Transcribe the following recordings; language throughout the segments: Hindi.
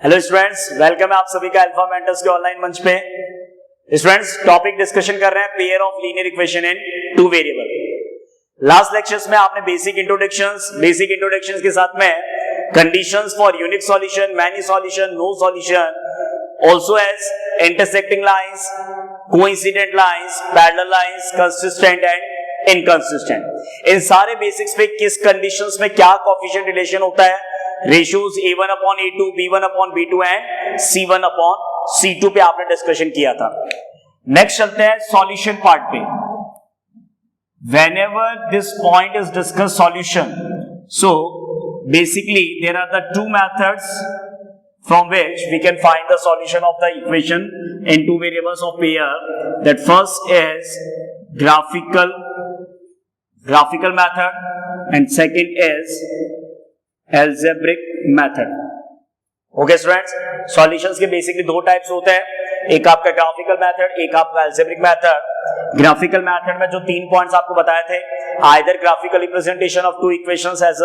हेलो स्टूडेंट्स, वेलकम है आप सभी का अल्फा मेंटर्स के ऑनलाइन मंच पे। स्टूडेंट्स, टॉपिक डिस्कशन कर रहे हैं pair of linear equation in two variable. Last lectures में आपने बेसिक इंट्रोडक्शंस के साथ में conditions for unique solution, many solution, no solution, also as intersecting lines, coincident lines, parallel lines, consistent and inconsistent, इन सारे बेसिक्स पे किस कंडीशंस में क्या कोएफिशिएंट रिलेशन होता है, ratios A1 upon A2, B1 upon B2 and C1 upon C2 पे आपने डिस्कशन किया था। नेक्स्ट चलते हैं सॉल्यूशन पार्ट पे। Whenever this point is discussed solution, so basically there are the two methods from which we can find the solution of the equation in two variables of pair. That first is graphical method and second is algebraic method. Okay students, solutions के बेसिकली दो टाइप्स होते हैं, एक आपका ग्राफिकल मेथड, एक आपका algebraic मेथड। ग्राफिकल मेथड में जो 3 पॉइंट्स आपको बताए थे, either graphical representation of two equations as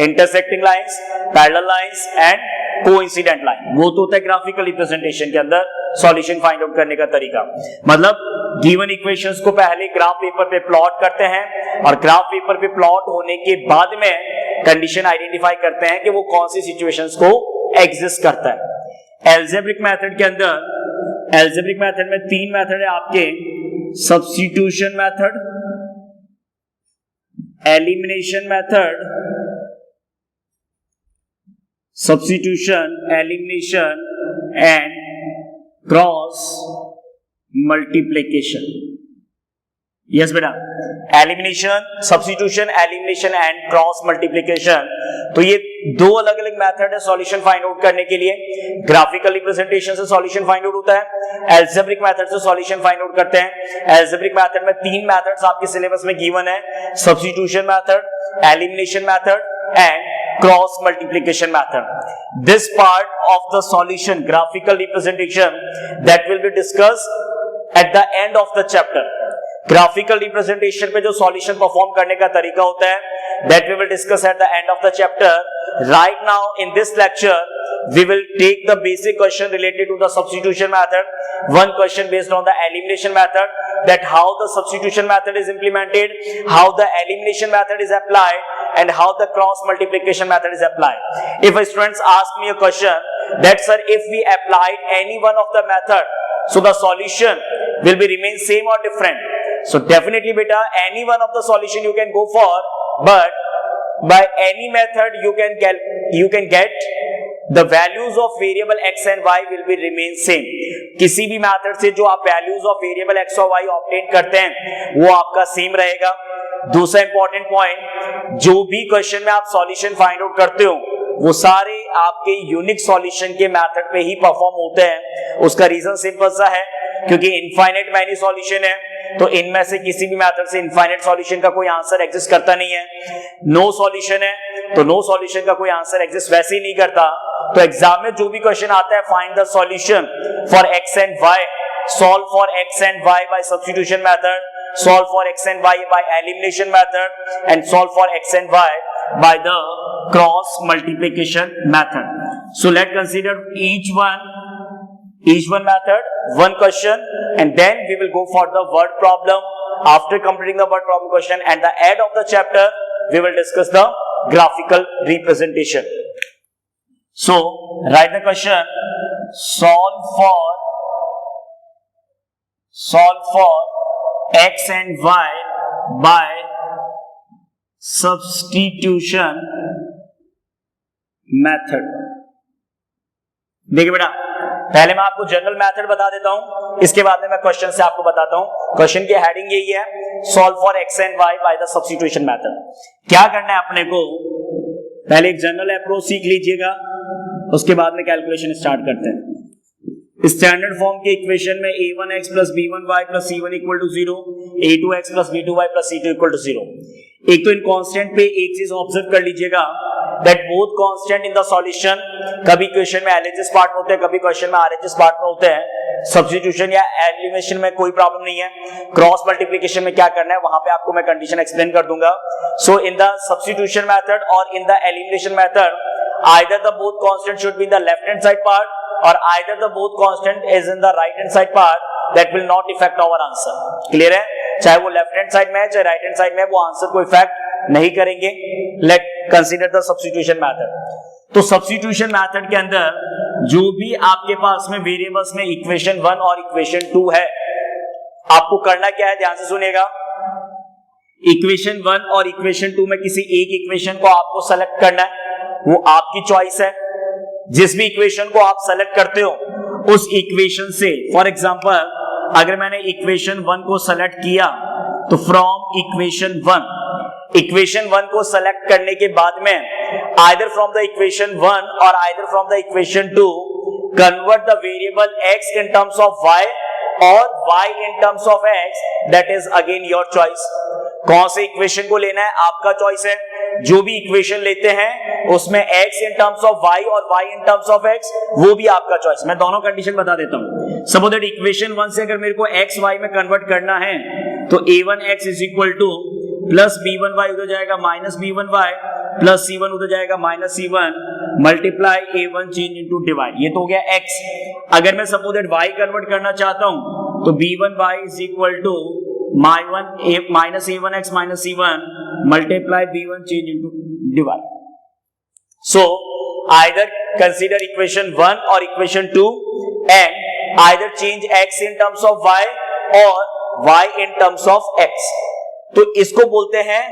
intersecting lines, parallel lines and coincident line, वो तो होता है ग्राफिकल रिप्रेजेंटेशन के अंदर सॉल्यूशन फाइंड आउट करने का तरीका। मतलब गिवन इक्वेशंस को पहले ग्राफ पेपर पे प्लॉट करते हैं और ग्राफ पेपर पे प्लॉट होने के बाद में कंडीशन आइडेंटिफाई करते हैं कि वो कौन सी सिचुएशंस को एग्जिस्ट करता है। एल्जेब्रिक मेथड के अंदर, एल्जेब्रिक मेथड में 3 मेथड है आपके, substitution method, elimination method, and cross multiplication. Yes बेटा, elimination, substitution, elimination and cross multiplication, तो ये दो अलग अलग मेथड है सॉल्यूशन फाइंड आउट करने के लिए। ग्राफिकल रिप्रेजेंटेशन से सॉल्यूशन फाइंड आउट होता है, एल्जेब्रिक मेथड से सॉल्यूशन फाइंड आउट करते हैं। एल्जेब्रिक मेथड में 3 मेथड्स आपके सिलेबस में गिवन है, substitution method, elimination method and cross multiplication method. This part of the solution, graphical representation, that will be discussed at the end of the chapter. Graphical representation पे जो सॉल्यूशन परफॉर्म करने का तरीका होता है, that we will discuss at the end of the chapter. Right now in this lecture we will take the basic question related to the substitution method, one question based on the elimination method, that how the substitution method is implemented, how the elimination method is applied, and how the cross multiplication method is applied. If students ask me a question that sir, if we applied any one of the method, so the solution will be remain same or different? So definitely beta, any one of the solution you can go for, but by any method you can get the values of variable x and y will be remain same. किसी भी मेथड से जो आप values of variable x और y obtain करते हैं वो आपका सेम रहेगा। दूसरा इंपॉर्टेंट पॉइंट, जो भी क्वेश्चन में आप सॉल्यूशन फाइंड आउट करते हो वो सारे आपके यूनिक सॉल्यूशन के मेथड पे ही परफॉर्म होते हैं। उसका रीजन सिंपल सा है, क्योंकि इनफाइनाइट मैनी सॉल्यूशन है, तो इनमें से किसी भी मेथड से इनफाइनाइट सॉल्यूशन का कोई आंसर एग्जिस्ट करता नहीं है। नो सॉल्यूशन है तो नो सॉल्यूशन का कोई आंसर एग्जिस्ट वैसे ही नहीं करता। तो एग्जाम में जो भी क्वेश्चन आता है, find the solution for x and y, solve for x and y by substitution method, solve for x and y by elimination method, and solve for x and y by the cross multiplication method. So let's consider each one method, one question, and then we will go for the word problem. After completing the word problem question and the end of the chapter, we will discuss the graphical representation. So write the question, solve for x and y by substitution method. देखिए बेटा, पहले मैं आपको जनरल मेथड बता देता हूं, इसके बाद में मैं क्वेश्चन से आपको बताता हूं। क्वेश्चन की हेडिंग यही है, solve for x and y by the substitution method. क्या करना है अपने को, पहले एक जनरल अप्रोच सीख लीजिएगा, उसके बाद में कैलकुलेशन स्टार्ट करते हैं। स्टैंडर्ड फॉर्म के इक्वेशन में a1x plus b1y plus c1 equal to 0, a2x plus b2y plus c2 equal to 0। एक तो इन कांस्टेंट पे एक चीज ऑब्जर्व कर लीजिएगा, that both constant in the solution, कभी क्वेश्चन में LHS पार्ट में होते हैं, कभी क्वेश्चन में RHS पार्ट में होते हैं। सब्स्टिट्यूशन या एलिमिनेशन में कोई प्रॉब्लम नहीं है, क्रॉस मल्टीप्लिकेशन में क्या करना है वहां पे आपको मैं कंडीशन एक्सप्लेन कर दूंगा। सो इन द सब्स्टिट्यूशन मेथड और in the elimination method either the both constant should be in the left hand side part or either the both constant is in the right hand side part, that will not affect our answer. Clear है? चाहे वो लेफ्ट हैंड साइड में है चाहे राइट हैंड साइड में है, वो आंसर को इफेक्ट नहीं करेंगे. Late consider the substitution method. तो सब्स्टिट्यूशन मेथड के अंदर जो भी आपके पास में वेरिएबल्स में इक्वेशन 1 और इक्वेशन 2 है, आपको करना क्या है, ध्यान से सुनिएगा. इक्वेशन 1 और इक्वेशन 2 में किसी एक इक्वेशन को आपको सेलेक्ट करना है, वो आपकी चॉइस है. जिस भी इक्वेशन को आप सेलेक्ट करते हो उस इक्वेशन से, फॉर एग्जांपल अगर मैंने इक्वेशन 1 को सेलेक्ट किया तो फ्रॉम इक्वेशन 1 को सेलेक्ट करने के बाद में आइदर फ्रॉम द इक्वेशन 1 और either from the equation 2 convert the variable x in terms of y और y in terms of x, that is again your choice. कौन से इक्वेशन को लेना है आपका चॉइस है. जो भी इक्वेशन लेते हैं उसमें x in terms of y और y in terms of x, वो भी आपका चॉइस. मैं दोनों कंडीशन बता देता हूं. सपोज दैट इक्वेशन 1 से अगर मेरे को x y में कन्वर्ट करना है तो a1x is equal two plus b1y उधर जाएगा माइनस b1y प्लस c1 उधर जाएगा minus c1 multiply a1 change into divide. ये तो हो गया x. अगर मैं सपोज दैट y कन्वर्ट करना चाहता हूं तो b1y is equal to minus a1x minus c1 multiply b1 change into divide. So either consider equation 1 और equation 2 and either change x in terms of y और y in terms of x. तो इसको बोलते हैं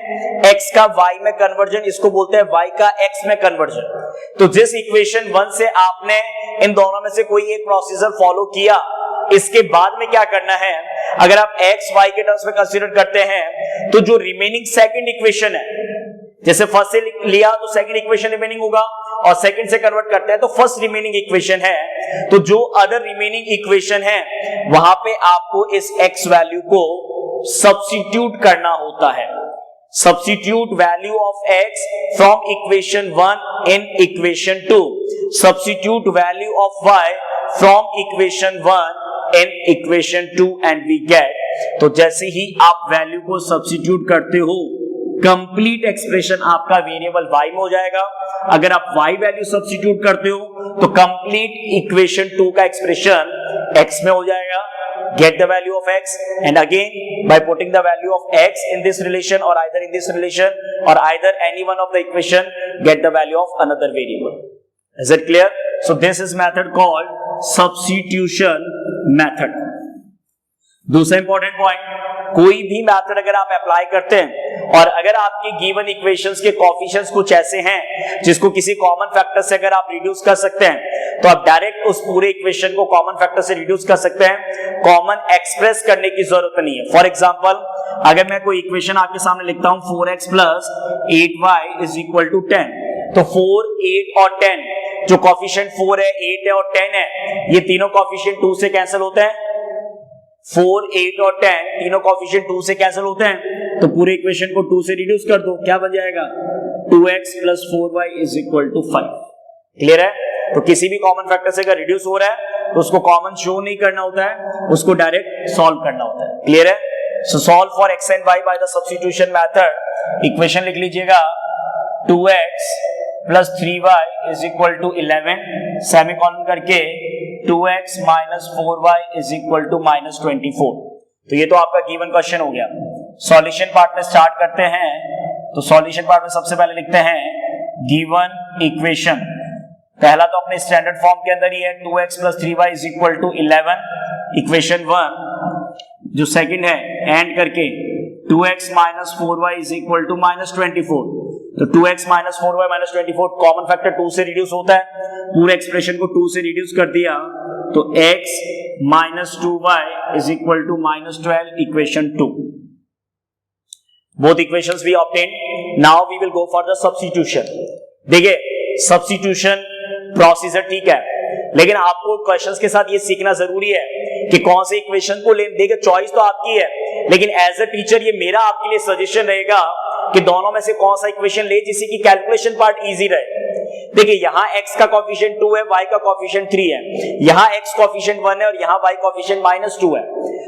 x का y में कन्वर्जन, इसको बोलते हैं y का x में कन्वर्जन. तो जिस इक्वेशन 1 से आपने इन दोनों में से कोई एक प्रोसीजर फॉलो किया, इसके बाद में क्या करना है, अगर आप x y के टर्म्स में कंसीडर करते हैं तो जो रिमेनिंग सेकंड इक्वेशन है, जैसे फर्स्ट से लिया तो सेकंड इक्वेशन रिमेनिंग होगा और सेकंड से कन्वर्ट करते हैं तो फर्स्ट रिमेनिंग इक्वेशन है. तो जो अदर रिमेनिंग इक्वेशन है वहां पे आपको इस x वैल्यू को सब्स्टिट्यूट करना होता है. Substitute value of x from equation 1 in equation 2. Substitute value of y from equation 1 in equation 2 and we get. तो जैसे ही आप वैल्यू को सब्स्टिट्यूट करते हो, कंप्लीट एक्सप्रेशन आपका वेरिएबल y में हो जाएगा. अगर आप y वैल्यू सब्स्टिट्यूट करते हो तो कंप्लीट इक्वेशन 2 का एक्सप्रेशन x में हो जाएगा. Get the value of x and again by putting the value of x in this relation or either in this relation or either any one of the equation, get the value of another variable. Is it clear? So this is method called substitution method. दूसरा इंपॉर्टेंट पॉइंट, कोई भी मेथड अगर आप अप्लाई करते हैं और अगर आपके गिवन इक्वेशंस के कोएफिशिएंट्स कुछ ऐसे हैं जिसको किसी कॉमन फैक्टर से अगर आप रिड्यूस कर सकते हैं तो आप डायरेक्ट उस पूरे इक्वेशन को कॉमन फैक्टर से रिड्यूस कर सकते हैं. कॉमन एक्सप्रेस करने की जरूरत नहीं है. फॉर एग्जांपल अगर मैं कोई इक्वेशन आपके सामने लिखता हूं 4x plus 8y is equal to 10, तो 4, 8 और 10, जो कोएफिशिएंट 4 है, 8 है और 10 है, ये तीनों कोएफिशिएंट 2 से कैंसिल होते हैं. 4, 8 और 10 तीनों कोएफिशिएंट 2 से कैंसिल होते हैं. तो पूरे इक्वेशन को 2 से रिड्यूस कर दो, क्या बन जाएगा, 2x plus 4y is equal to 5. Clear है? तो किसी भी कॉमन फैक्टर से अगर रिड्यूस हो रहा है तो उसको कॉमन शो नहीं करना होता है, उसको डायरेक्ट सॉल्व करना होता है. क्लियर है? So solve for x and y by the substitution method. Equation लिख लीजिएगा 2x plus 3y is equal to 11, semicolon करके 2x minus 4y is equal to minus 24. तो ये तो आपका गिवन क्वेश्चन हो गया. सॉल्यूशन पार्ट में स्टार्ट करते हैं. तो सॉल्यूशन पार्ट में सबसे पहले लिखते हैं गिवन इक्वेशन. पहला तो अपने स्टैंडर्ड फॉर्म के अंदर ही है, 2x plus 3y is equal to 11, equation 1. जो सेकंड है एंड करके 2x minus 4y is equal to minus 24. तो 2x minus 4y minus 24 common factor 2 से रिड्यूस होता है. पूरे एक्सप्रेशन को 2 से रिड्यूस कर दिया तो x minus 2y is equal to minus 12, equation 2. Both equations we obtain. Now we will go for the substitution. देखिए सब्स्टिट्यूशन प्रोसीजर ठीक है, लेकिन आपको क्वेश्चंस के साथ ये सीखना जरूरी है कि कौन से इक्वेशन को लें. देखिए चॉइस तो आपकी है, लेकिन एज अ टीचर ये मेरा आपके लिए सजेशन रहेगा कि दोनों में से कौन सा इक्वेशन ले जिससे कि कैलकुलेशन पार्ट इजी रहे. देखिए यहाँ x का कोएफिशिएंट 2 है, y का कोएफिशिएंट 3 है, यहाँ x कोएफिशिएंट 1 है और यहाँ y कोएफिशिएंट माइनस 2 है.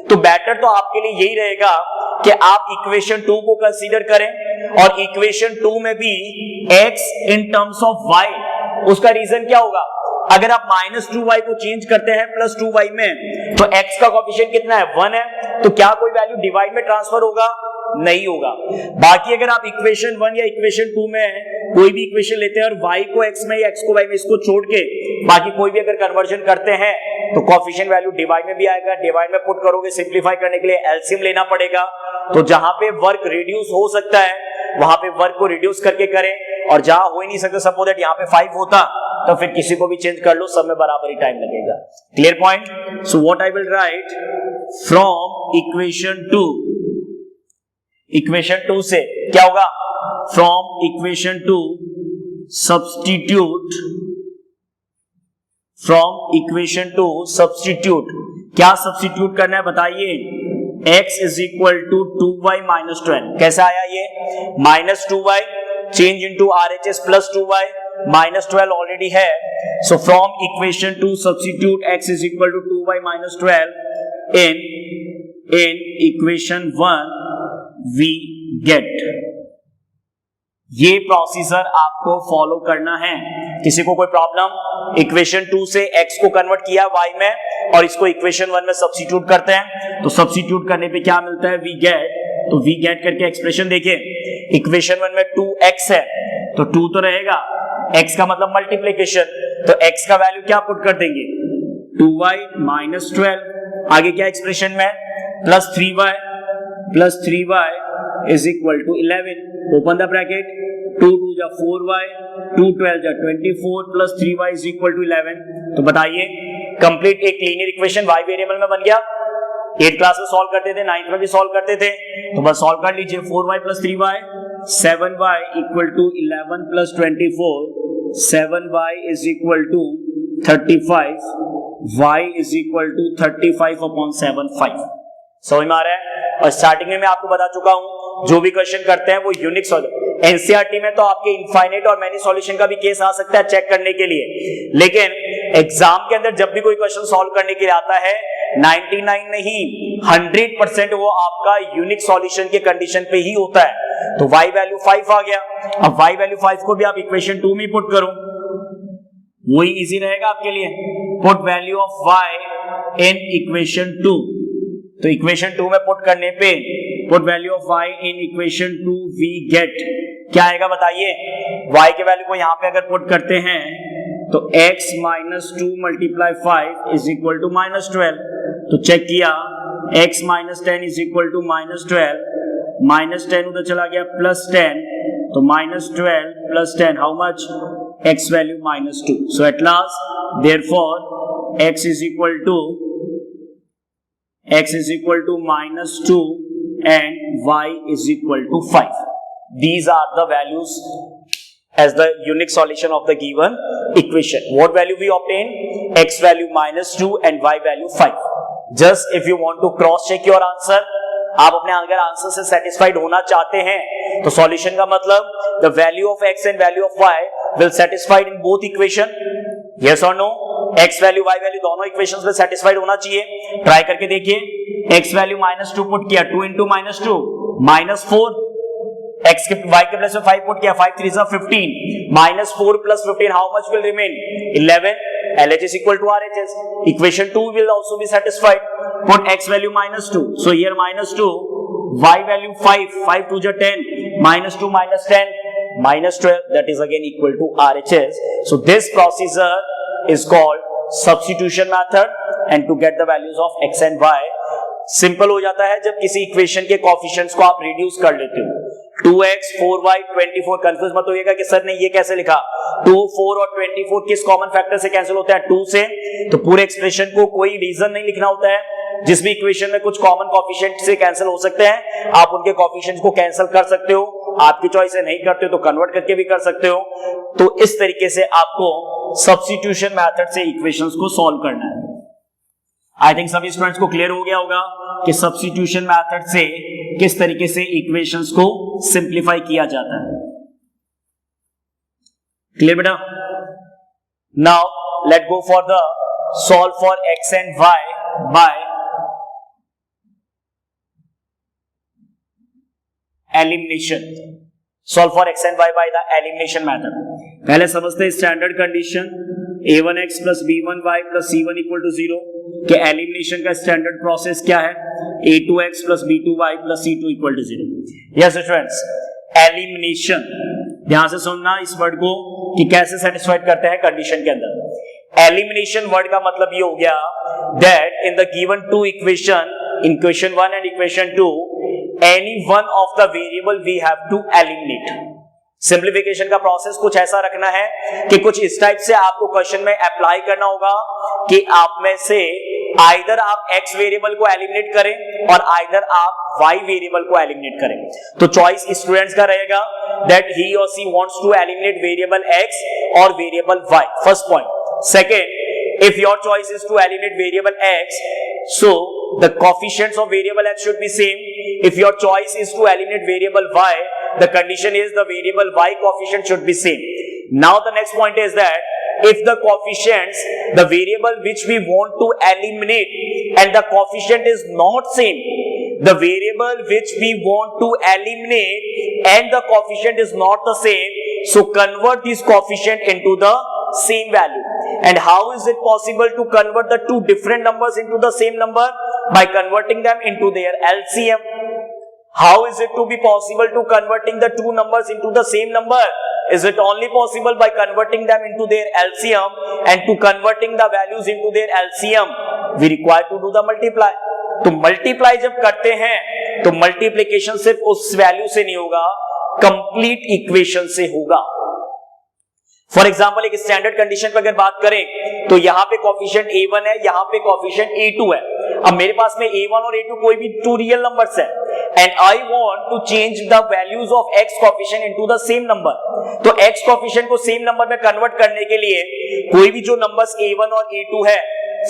तो बेटर तो आपके लिए यही रहेगा कि आप इक्वेशन 2 को कंसीडर करें और इक्वेशन 2 में भी x in terms of y उसका रीजन क्या होगा? अगर आप -2y को चेंज करते हैं +2y में, तो x का कोएफिशिएंट कितना है? 1 है। तो क्या कोई वैल्यू डिवाइड में ट्रांसफर होगा? नहीं होगा। बाकी अगर आप इक्वेशन 1 या इक्वेशन 2 में कोई भी इक्वेशन लेते हैं और y को x में या x को y में, इसको छोड़ के बाकी कोई भी अगर कन्वर्जन करते हैं तो कोएफिशिएंट वैल्यू डिवाइड में भी आएगा। डिवाइड में पुट करोगे, सिंपलीफाई करने के लिए एलसीएम लेना पड़ेगा। तो जहां पे वर्क रिड्यूस हो सकता है वहां पे वर्क को रिड्यूस करके करें, और जहां हो ही नहीं सकता, सपोज दैट यहां पे 5 होता तो फिर किसी को भी चेंज कर लो, सब में बराबर ही टाइम लगेगा। Clear point? So what I will write, from equation 2 से क्या होगा? From equation 2 substitute, from equation 2 substitute, क्या सब्स्टिट्यूट करना है बताइए? x is equal to 2y minus 12। कैसे आया ये? -2y change into RHS plus 2y, -12 already है। So from equation 2 substitute x is equal to 2y minus 12 in equation 1 we get. ये प्रोसीजर आपको फॉलो करना है। किसी को कोई प्रॉब्लम? इक्वेशन 2 से x को कन्वर्ट किया y में और इसको इक्वेशन 1 में सब्स्टिट्यूट करते हैं, तो सब्स्टिट्यूट करने पे क्या मिलता है? We get. तो वी गेट करके एक्सप्रेशन देखिए, इक्वेशन 1 में 2x है तो 2 तो रहेगा, x का मतलब मल्टीप्लिकेशन, तो x का वैल्यू क्या पुट कर देंगे? 2y minus 12। आगे क्या एक्सप्रेशन में? Plus 3y is equal to 11। Open the bracket, 2 2 जा 4y, 2 12 जा 24 plus 3y is equal to 11। तो बताइए, कंप्लीट एक लीनियर इक्वेशन y वेरिएबल में बन गया। 8th क्लास में सॉल्व करते थे, 9th में भी सॉल्व करते थे, तो बस सॉल्व कर लीजिए। 4y plus 3y, 7y equal to 11 plus 24, 7y is equal to 35, y is equal to 35/75। समझ में आ रहा है? और स्टार्टिंग में मैं आपको बता चुका हूं, जो भी क्वेश्चन करते हैं वो यूनिक सॉल्यूशन। एनसीईआरटी में तो आपके इनफाइनाइट और मैनी सॉल्यूशन का भी केस आ सकता है चेक करने के लिए, लेकिन एग्जाम के अंदर जब भी कोई क्वेश्चन सॉल्व करने के लिए आता है, 99 नहीं 100% वो आपका यूनिक सॉल्यूशन के कंडीशन पे ही होता है। तो y वैल्यू 5 आ गया। अब y वैल्यू 5 को भी आप इक्वेशन 2 में पुट करो, वही इजी रहेगा आपके लिए। Put value of y in equation 2, तो इक्वेशन 2 में पुट करने पे put value of y in equation 2 we get क्या आएगा बताइए? y के वैल्यू को यहां पे अगर पुट करते हैं तो x minus 2 multiply 5 is equal to -12। तो चेक किया, x minus 10 is equal to -12, -10 उधर चला गया +10, तो -12 plus 10 how much? x value -2। So at last therefore x is equal to -2 and y is equal to 5. These are the values as the unique solution of the given equation. What value we obtain? X value -2 and y value 5. Just if you want to cross check your answer, आप अपने अगर आंसर से सेटिस्फाइड होना चाहते हैं तो सॉल्यूशन का मतलब the value of x and value of y will satisfied in both equation. Yes or no? x value y value दोनों इक्वेशंस में सेटिस्फाइड होना चाहिए। ट्राई करके देखिए, x वैल्यू -2 पुट किया, 2 into -2 -4, x के y के प्लेस में 5 पुट किया, 5 3 is 15, -4 plus 15 how much will remain? 11. LHS equal to RHS. Equation 2 will also be satisfied. Put x value -2, so here -2, y value 5, 5 2 is 10, -2 minus 10 -12, that is again equal to RHS. So this procedure is called substitution method, and to get the values of x and y simple हो जाता है जब किसी इक्वेशन के कोएफिशिएंट्स को आप रिड्यूस कर लेते हो। 2x 4y 24, कंफ्यूज मत होइएगा कि सर ने ये कैसे लिखा। 2 4 और 24 किस कॉमन फैक्टर से कैंसिल होता है? 2 से। तो पूरे एक्सप्रेशन को कोई रीजन नहीं लिखना होता है, जिस भी इक्वेशन में कुछ कॉमन कोएफिशिएंट से कैंसिल हो सकते हैं, आप उनके कोएफिशिएंट्स को कैंसिल कर सकते हो। आपकी चॉइस है, नहीं करते तो कन्वर्ट करके भी कर सकते हो। तो इस तरीके से आपको सब्स्टिट्यूशन मेथड से इक्वेशंस को सॉल्व करना है। आई थिंक सभी स्टूडेंट्स को क्लियर हो गया होगा कि सब्स्टिट्यूशन मेथड से किस तरीके से इक्वेशंस को सिंप्लीफाई किया जाता है। क्लियर बेटा? Now let go for the solve for x and y by elimination. Solve for x and y by the elimination method. पहले समझते हैं standard condition a1x plus b1y plus c1 equal to 0 के एलिमिनेशन का स्टैंडर्ड प्रोसेस क्या है, a2x plus b2y plus c2 equal to 0। Yes students, elimination ध्यान से सुनना इस वर्ड को कि कैसे सेटिस्फाइड करते हैं कंडीशन के अंदर। एलिमिनेशन वर्ड का मतलब ये हो गया that in the given two equation, in question 1 and equation 2, any one of the variable we have to eliminate. Simplification का प्रोसेस कुछ ऐसा रखना है कि कुछ इस टाइप से आपको क्वेश्चन में अप्लाई करना होगा कि आप में से आइदर आप x वेरिएबल को एलिमिनेट करें और आइदर आप y वेरिएबल को एलिमिनेट करें। तो चॉइस स्टूडेंट्स का रहेगा दैट ही और she wants to eliminate variable x और variable y, first point. Second, if your choice is to eliminate variable x, so the coefficients of variable x should be same. If your choice is to eliminate variable y, the condition is the variable y coefficient should be same. Now the next point is that if the coefficients, the variable which we want to eliminate and the coefficient is not same, the variable which we want to eliminate and the coefficient is not the same, so convert this coefficient into the same value. And how is it possible to convert the two different numbers into the same number? By converting them into their LCM. How is it to be possible to converting the two numbers into the same number? Is it only possible by converting them into their LCM, and to converting the values into their LCM, we require to do the multiply. तो मल्टीप्लाई जब करते हैं तो मल्टीप्लिकेशन सिर्फ उस वैल्यू से नहीं होगा, कंप्लीट इक्वेशन से होगा। फॉर एग्जाम्पल एक स्टैंडर्ड कंडीशन पर अगर बात करें तो यहाँ पे कोफिशिएंट a1 है, यहाँ पे कोफिशिएंट a2 है। अब मेरे पास में a1 और a2 कोई भी टू रियल नंबर्स है and I want to change the values of x coefficient into the same number. तो x कोफिशिएंट को सेम नंबर में कन्वर्ट करने के लिए कोई भी जो नंबर्स a1 और a2 है,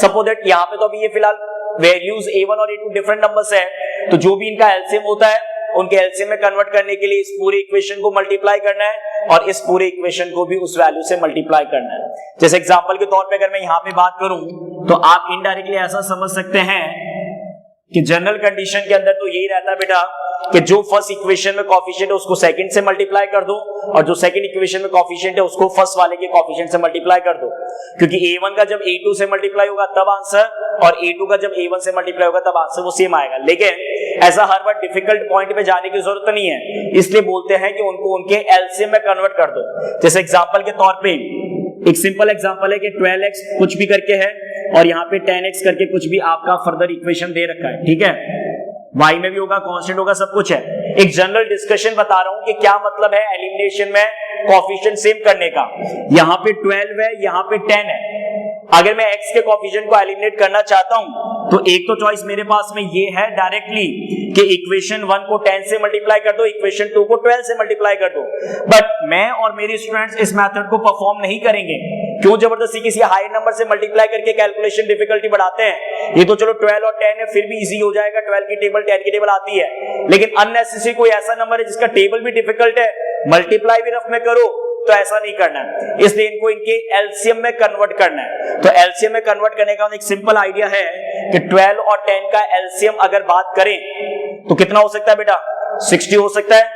सपोज दैट यहाँ पे तो अभी ये फिलहाल वैल्यूज a1 और a2 डिफरेंट नंबर्स है, तो जो भी इनका एलसीएम होता है उनके एलसीएम में कन्वर्ट करने के लिए इस पूरे इक्वेशन को मल्टीप्लाई करना है और इस पूरे इक्वेशन को भी उस वैल्यू से मल्टीप्लाई करना है। जैसे एग्जांपल के तौर पे अगर मैं यहाँ पे बात करूं तो आप इनडायरेक्टली ऐसा समझ सकते हैं कि जनरल कंडीशन के अंदर तो यही रहता है बेटा कि जो फर्स्ट इक्वेशन में कोफिशिएंट है उसको सेकंड से मल्टीप्लाई कर दो और जो सेकंड इक्वेशन में कोफिशिएंट है उसको फर्स्ट वाले के कोफिशिएंट से मल्टीप्लाई कर दो, क्योंकि a1 का जब a2 से मल्टीप्लाई होगा तब आंसर और a2 का जब a1 से मल्टीप्लाई होगा तब आंसर वो सेम आएगा। लेकिन ऐसा हर बार डिफिकल्ट पॉइंट पे जाने की जरूरत नहीं है, इसलिए बोलते हैं कि उनको उनके एलसीएम में कन्वर्ट कर दो। जैसे एग्जांपल के तौर पे एक सिंपल एग्जांपल है कि 12x कुछ भी करके है और यहाँ पे 10x करके कुछ भी आपका फर्दर इक्वेशन दे रखा है, ठीक है, y में भी होगा, कांस्टेंट होगा, सब कुछ है। एक जनरल डिस्कशन बता रहा हूं कि क्या मतलब है एलिमिनेशन में कोफिशिएंट सेम करने का। यहाँ पे 12 है, यहाँ पे 10 है। अगर मैं x के कोफिशिएंट को एलिमिनेट करना चाहता हूं तो एक तो चॉइस मेरे पास में ये है डायरेक्टली कि इक्वेशन 1 को 10 से मल्टीप्लाई कर दो, इक्वेशन 2 को 12 से मल्टीप्लाई कर दो। बट मैं और मेरे स्टूडेंट्स इस मेथड को परफॉर्म नहीं करेंगे। क्यों जबरदस्ती किसी हाई नंबर से मल्टीप्लाई करके कैलकुलेशन डिफिकल्टी बढ़ाते हैं? ये तो चलो 12 और 10 है, फिर भी इजी हो जाएगा, 12 की टेबल 10 की टेबल आती है। लेकिन अननेसेसरी कोई ऐसा नंबर है जिसका टेबल भी डिफिकल्ट है, मल्टीप्लाई भी रफ में करो, तो ऐसा नहीं करना है। इसलिए इनको इनके एलसीएम में कन्वर्ट करना है। तो एलसीएम में कन्वर्ट करने का एक सिंपल आइडिया है कि 12 और 10 का एलसीएम अगर बात करें तो कितना हो सकता है बेटा? 60 हो सकता है।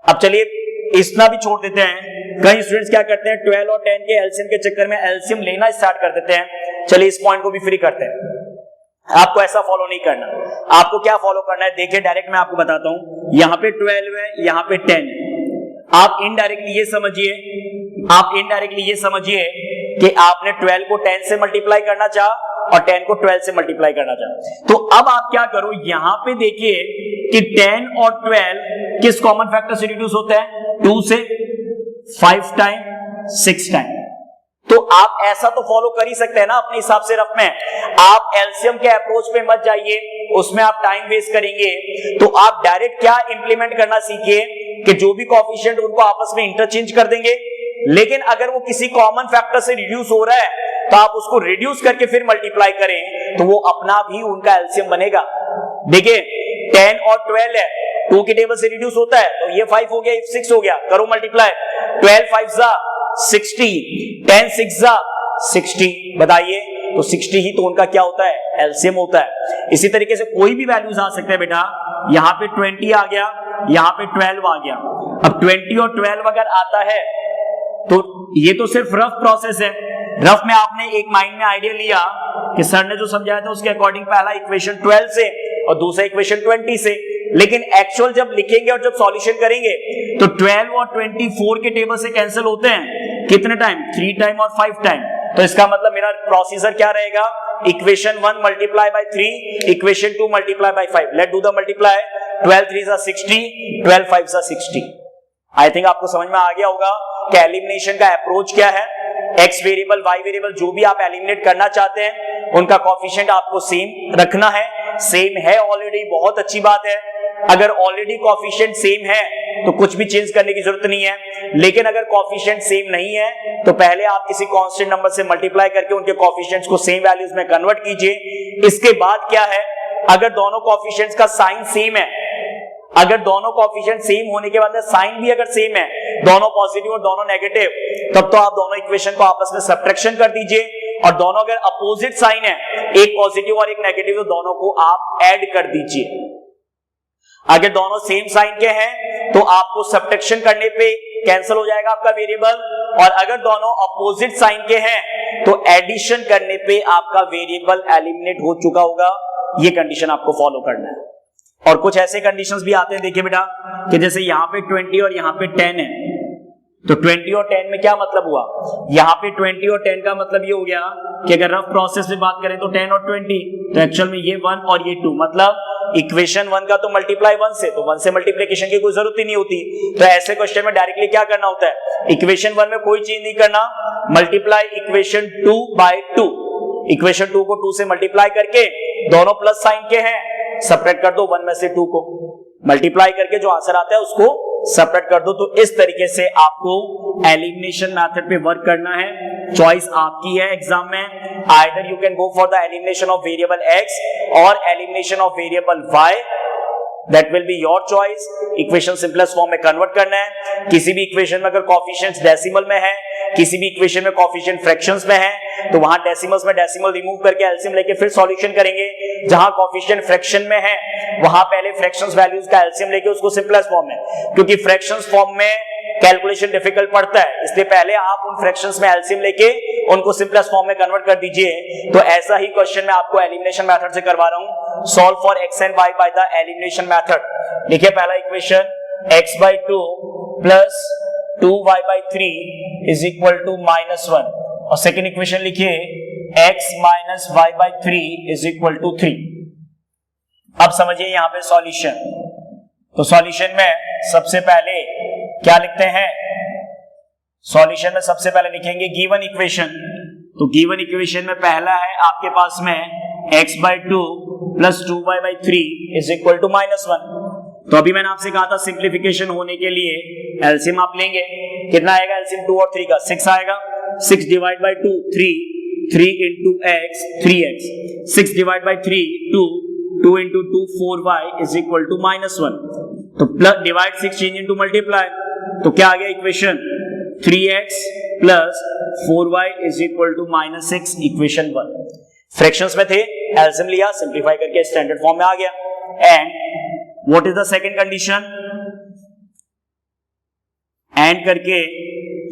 अब चलिए इतना भी छोड़ देते हैं। कई स्टूडेंट्स क्या करते हैं 12 और 10 के एलसीएम के चक्कर में एलसीएम लेना स्टार्ट कर देते हैं। चलिए इस पॉइंट को भी फ्री करते हैं। आपको ऐसा फॉलो नहीं करना। आपको क्या फॉलो करना है देखिए, डायरेक्ट मैं आपको बताता हूं। यहाँ पे 12 है, यहाँ पे 10 है। आप इनडायरेक्टली ये समझिए कि आपने 12 को 10 से मल्टीप्लाई करना चाहा और 10 को 12 से मल्टीप्लाई करना चाहा। तो अब आप क्या करो, यहां पे देखिए कि 10 और 12 किस कॉमन फैक्टर से रिड्यूस होता है? 2 से, 5 टाइम, 6 टाइम। तो आप ऐसा तो फॉलो कर ही सकते हैं ना अपने हिसाब से रफ में। आप एलसीएम के अप्रोच पे मत जाइए, उसमें आप टाइम वेस्ट करेंगे। तो आप डायरेक्ट क्या इंप्लीमेंट करना सीखिए कि जो भी कोफिशिएंट उनको आपस में इंटरचेंज कर देंगे, लेकिन अगर वो किसी कॉमन फैक्टर से रिड्यूस हो रहा है तो आप उसको रिड्यूस करके फिर मल्टीप्लाई करें तो वो अपना भी उनका एलसीएम बनेगा। देखिए 10 और 12 है, 2 की टेबल से रिड्यूस होता है तो ये 5 हो गया, 6 हो गया, करो मल्टीप्लाई। 12 5 जा 60, 10 6 जा 60, बताइए तो 60 ही तो उनका क्या होता है? एलसीएम होता है। इसी तरीके से कोई भी वैल्यूज आ सकते हैं बेटा। यहाँ पे 20 आ गया, यहाँ पे 12 आ गया। अब 20 और 12 अगर आता है तो ये तो सिर्फ रफ प्रोसेस है। रफ में आपने एक माइंड में आइडिया लिया कि सर ने जो समझाया था उसके अकॉर्डिंग पहला इक्वेशन 12 से और दूसरा इक्वेशन 20 से, लेकिन एक्चुअल जब लिखेंगे और जब सॉल्यूशन करेंगे तो 12 और 24 के टेबल से कैंसिल होते हैं कितने टाइम? 3 टाइम और 5 टाइम। तो इसका मतलब मेरा प्रोसीजर क्या रहेगा? Equation 1 multiply by 3, equation 2 multiply by 5। Let do the multiply. 12 3 सा 60, 12 5 सा 60। आई थिंक आपको समझ में आ गया होगा कि एलिमिनेशन का अप्रोच क्या है। एक्स वेरिएबल, वाई वेरिएबल जो भी आप एलिमिनेट करना चाहते हैं उनका कोएफिशिएंट आपको सेम रखना है। सेम है ऑलरेडी, बहुत अच्छी बात है। अगर ऑलरेडी कोएफिशिएंट सेम है तो कुछ भी चेंज करने की जरूरत नहीं है, लेकिन अगर कोएफिशिएंट सेम नहीं है तो पहले आप किसी कांस्टेंट नंबर से मल्टीप्लाई करके उनके कोएफिशिएंट्स को सेम वैल्यूज में कन्वर्ट कीजिए। इसके बाद क्या है, अगर दोनों कोएफिशिएंट्स का साइन सेम है, अगर दोनों कोएफिशिएंट सेम होने के बाद साइन भी अगर सेम है, दोनों पॉजिटिव और दोनों नेगेटिव, तब तो आप दोनों इक्वेशन को आपस में सब्ट्रैक्शन कर दीजिए। और दोनों अगर अपोजिट साइन है, एक पॉजिटिव और एक नेगेटिव, तो दोनों को आप ऐड कर दीजिए। अगर दोनों सेम साइन के हैं तो आपको सब्ट्रैक्शन करने पे कैंसिल हो जाएगा आपका वेरिएबल, और अगर दोनों अपोजिट साइन के हैं तो एडिशन करने पे आपका वेरिएबल एलिमिनेट हो चुका होगा। ये कंडीशन आपको फॉलो करना है। और कुछ ऐसे कंडीशंस भी आते हैं, देखिए बेटा, कि जैसे यहां पे 20 और यहां पे 10 है, तो 20 और 10 में क्या मतलब हुआ? यहां पे 20 और 10 का मतलब ये हो गया कि अगर रफ प्रोसेस में बात करें तो 10 और 20, तो एक्चुअल में ये 1 और ये 2, मतलब इक्वेशन 1 का तो मल्टीप्लाई 1 से, तो 1 से मल्टीप्लिकेशन की कोई जरूरत ही नहीं होती। तो ऐसे क्वेश्चन में डायरेक्टली क्या करना होता है, इक्वेशन 1 में कोई चेंज नहीं करना, मल्टीप्लाई इक्वेशन 2 बाय 2। इक्वेशन 2 को 2 से मल्टीप्लाई करके दोनों प्लस साइन के हैं, सब्ट्रैक्ट कर दो 1 में से 2 को, मल्टीप्लाई करके जो आंसर आता है उसको सब्ट्रैक्ट कर दो। तो इस तरीके से आपको एलिमिनेशन मेथड पे वर्क करना है। चॉइस आपकी है एग्जाम में, either you can go for the elimination of variable X और elimination of variable Y, that will be your choice. Equation simplest form में कन्वर्ट करना है। किसी भी इक्वेशन में अगर कोएफिशिएंट्स डेसिमल में है, किसी भी इक्वेशन में कोएफिशिएंट फ्रैक्शंस में है, तो वहां डेसिमल्स में डेसिमल रिमूव करके एलसीएम लेके फिर सॉल्यूशन करेंगे। जहां कोएफिशिएंट फ्रैक्शन में है वहां पहले फ्रैक्शंस वैल्यूज का एलसीएम लेके उसको सिंपलेस्ट फॉर्म में, क्योंकि फ्रैक्शंस फॉर्म में कैलकुलेशन डिफिकल्ट पड़ता है, इसलिए पहले आप उन फ्रैक्शंस में एलसीएम लेके उनको सिंपलेस्ट फॉर्म में कन्वर्ट कर दीजिए। तो ऐसा ही क्वेश्चन मैं आपको एलिमिनेशन मेथड से करवा रहा हूं। Solve for x and y by the elimination method. देखिए पहला equation x by 2 plus 2y by 3 is equal to -1, और सेकेंड इक्वेशन लिखिए x minus y by 3 is equal to 3। अब समझिए यहां पे सॉल्यूशन। तो सॉल्यूशन में सबसे पहले क्या लिखते हैं? सॉल्यूशन में सबसे पहले लिखेंगे गिवन इक्वेशन। तो गिवन इक्वेशन में पहला है आपके पास में x by 2 plus 2y by 3 is equal to -1। तो अभी मैंने आपसे कहा था सिंप्लीफिकेशन होने के लिए एलसीएम आप लेंगे, कितना आएगा एलसीएम 2 और 3 का? 6 आएगा। 6 divide by 2 3, 3 into x 3x, 6 divide by 3 2, 2 into 2 4y is equal to -1। तो plus divide 6 change into multiply, तो क्या आ गया equation? 3x plus 4y is equal to -6, equation 1। Fractions में थे, एलसीएम लिया, सिंप्लीफाई करके स्टैंडर्ड फॉर्म में आ गया। And What is the second condition? And करके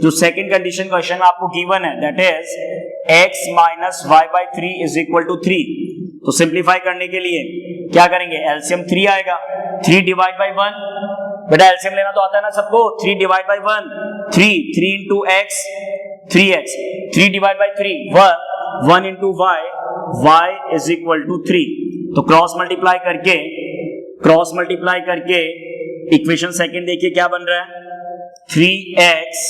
जो सेकंड कंडीशन क्वेश्चन में आपको गिवन है, that is x minus y by 3 is equal to 3। तो सिंप्लीफाई करने के लिए क्या करेंगे? एलसीएम 3 आएगा। 3 डिवाइड बाय 1, बेटा एलसीएम लेना तो आता है ना सबको। 3 divide by 1 3, 3 into x 3x, 3 divide by 3 1, 1 into y, y is equal to 3। तो क्रॉस मल्टीप्लाई करके इक्वेशन सेकंड देखिए क्या बन रहा है? 3x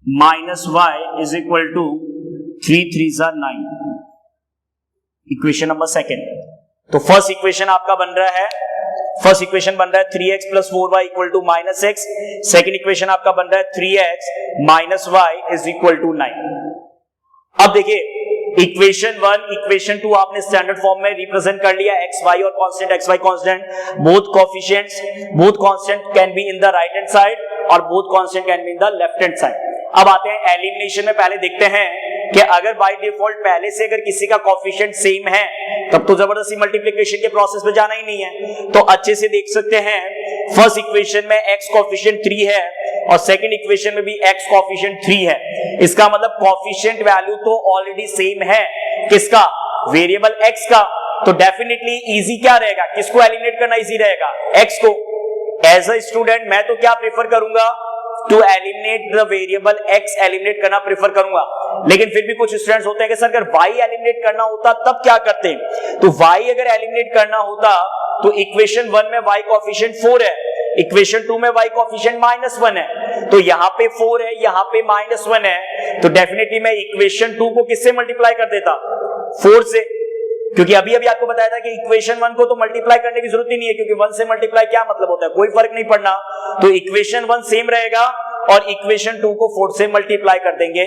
minus y is equal to 3 3s are 9, equation number second. तो फर्स्ट इक्वेशन आपका बन रहा है, फर्स्ट इक्वेशन बन रहा है 3x plus 4y equal to -6। Second equation आपका बन रहा है 3x minus y is equal to 9। अब देखिए इक्वेशन 1 इक्वेशन 2 आपने स्टैंडर्ड फॉर्म में रिप्रेजेंट कर लिया, एक्स वाई और constant X Y constant, both coefficients, both constant can be in the right hand side और both constant can be in the left hand side. अब आते हैं एलिमिनेशन में। पहले देखते हैं कि अगर बाय डिफॉल्ट पहले से अगर किसी का कोएफिशिएंट सेम है तब तो जबरदस्ती मल्टीप्लिकेशन के प्रोसेस पे जाना ही नहीं है। तो अच्छे से देख सकते हैं फर्स्ट इक्वेशन में x कोएफिशिएंट 3 है और सेकंड इक्वेशन में भी x कोफिशिएंट 3 है। इसका मतलब कोफिशिएंट वैल्यू तो ऑलरेडी सेम है, किसका, वेरिएबल x का। तो डेफिनेटली इजी क्या रहेगा, किसको एलिमिनेट करना इजी रहेगा, x को। एज अ स्टूडेंट मैं तो क्या प्रेफर करूंगा, to eliminate the variable x एलिमिनेट करना प्रेफर करूंगा। लेकिन फिर भी कुछ स्टूडेंट्स होते हैं कि सर अगर y एलिमिनेट करना होता तब क्या करते हैं, तो y अगर एलिमिनेट करना होता तो इक्वेशन 1 में y कोफिशिएंट 4 है, इक्वेशन 2 में y कोफिशिएंट -1 है, तो यहां पे 4 है, यहां पे -1 है, तो डेफिनेटली मैं इक्वेशन 2 को किससे मल्टीप्लाई कर देता, 4 से। क्योंकि अभी अभी आपको बताया था कि इक्वेशन 1 को तो मल्टीप्लाई करने की जरूरत ही नहीं है, क्योंकि 1 से मल्टीप्लाई क्या मतलब होता है, कोई फर्क नहीं पड़ना। तो इक्वेशन 1 सेम रहेगा और इक्वेशन 2 को 4 से मल्टीप्लाई कर देंगे।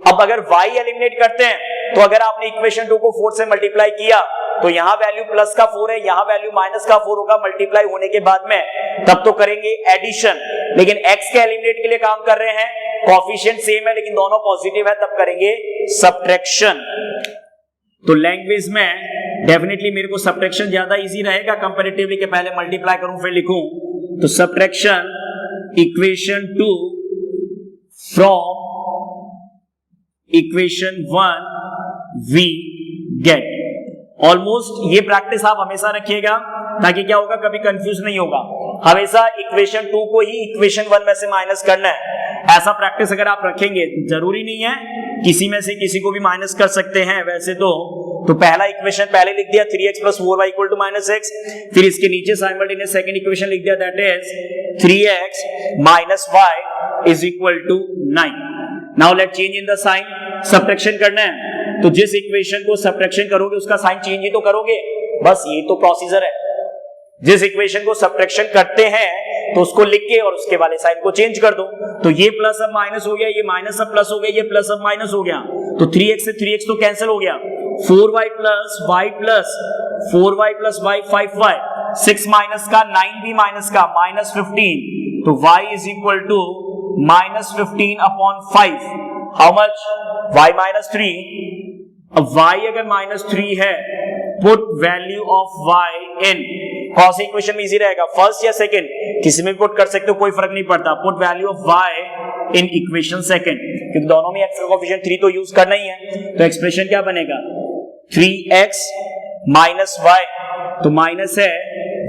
अब अगर y एलिमिनेट करते हैं तो अगर आपने इक्वेशन 2 को 4 से मल्टीप्लाई किया तो यहां वैल्यू प्लस का 4 है, यहां वैल्यू माइनस का 4 होगा मल्टीप्लाई होने के बाद में, तब तो करेंगे एडिशन। लेकिन x के एलिमिनेट के लिए काम कर रहे हैं, कोफिशिएंट सेम है लेकिन दोनों पॉजिटिव है, तब करेंगे सब्ट्रैक्शन। तो लैंग्वेज में डेफिनेटली मेरे को सब्ट्रैक्शन ज्यादा इजी रहेगा कंपैरेटिवली के पहले मल्टीप्लाई करूं फिर लिखूं। तो subtraction equation 2 from equation 1 we get. Almost ये प्रैक्टिस आप हमेशा रखिएगा ताकि क्या होगा, कभी कंफ्यूज नहीं होगा। हमेशा इक्वेशन 2 को ही इक्वेशन 1 में से माइनस करना है, ऐसा प्रैक्टिस अगर आप रखेंगे, जरूरी नहीं है किसी में से किसी को भी माइनस कर सकते हैं वैसे तो पहला इक्वेशन पहले लिख दिया 3x + 4y = -x, फिर इसके नीचे साइमल्टेनियस सेकंड इक्वेशन लिख दिया, that is 3x - y = 9। Now let change in the sign, subtraction करना है तो जिस इक्वेशन को सब्ट्रैक्शन करोगे उसका साइन चेंज ही तो करोगे, बस ये तो प्रोसीजर है। जिस इक्वेशन को सब्ट्रैक्शन करते हैं तो उसको लिख के और उसके वाले साइन को चेंज कर दो। तो ये प्लस अब माइनस हो गया, ये माइनस अब प्लस हो गया, ये प्लस अब माइनस हो गया, तो 3x से 3x तो कैंसिल हो गया, 4y + y + 4y + y 5y, 6 minus का 9 भी माइनस का -15, तो y = -15/5। How much, y -3। अब y अगर -3 है, पुट वैल्यू ऑफ y इन, कौन सी इक्वेशन में इजी रहेगा, फर्स्ट या सेकंड, किसी में भी पुट कर सकते हो, कोई फर्क नहीं पड़ता। Put value of y in equation second, क्योंकि दोनों में x का कोएफिशिएंट 3 तो यूज करना ही है। तो एक्सप्रेशन क्या बनेगा, 3x - y, तो माइनस है,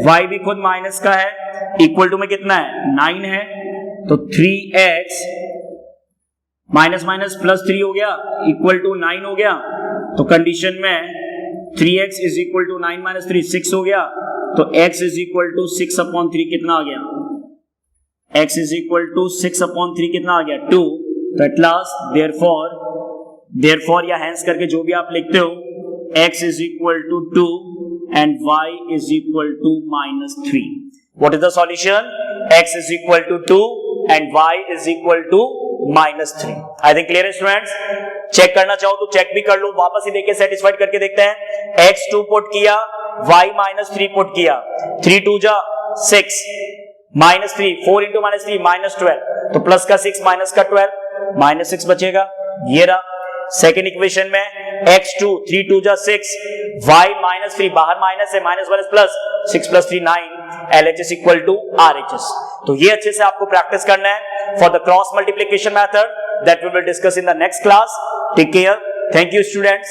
y भी खुद माइनस का है, इक्वल टू में कितना है, 9 है, तो 3x माइनस +3 हो गया, इक्वल टू 9 हो गया। तो कंडीशन में 3x = 9 - 3 6 हो गया, तो x = 6/3 कितना आ गया, x = 6/3 कितना आ गया, 2। तो एट लास्ट देयरफॉर या हेंस करके जो भी आप लिखते हो, x = 2 and y = -3। What is the solution, x = 2 and y = -3। I think clear है स्टूडेंट्स। चेक करना चाहो तो चेक भी कर लो, वापस ही देखे सेटिस्फाइड करके देखते हैं। x 2 पुट किया, y -3 पुट किया, 3 2 जा 6, -3, 4 × -3 -12, तो प्लस का 6 माइनस का 12, -6 बचेगा, ये रहा। सेकेंड इक्वेशन में x2 3 2 जा 6, y -3, बाहर माइनस है, -1 प्लस, 6 + 3 9, LHS = RHS। तो ये अच्छे से आपको प्रैक्टिस करना है for the cross multiplication method, that we will discuss in the next class. Take care, thank you students.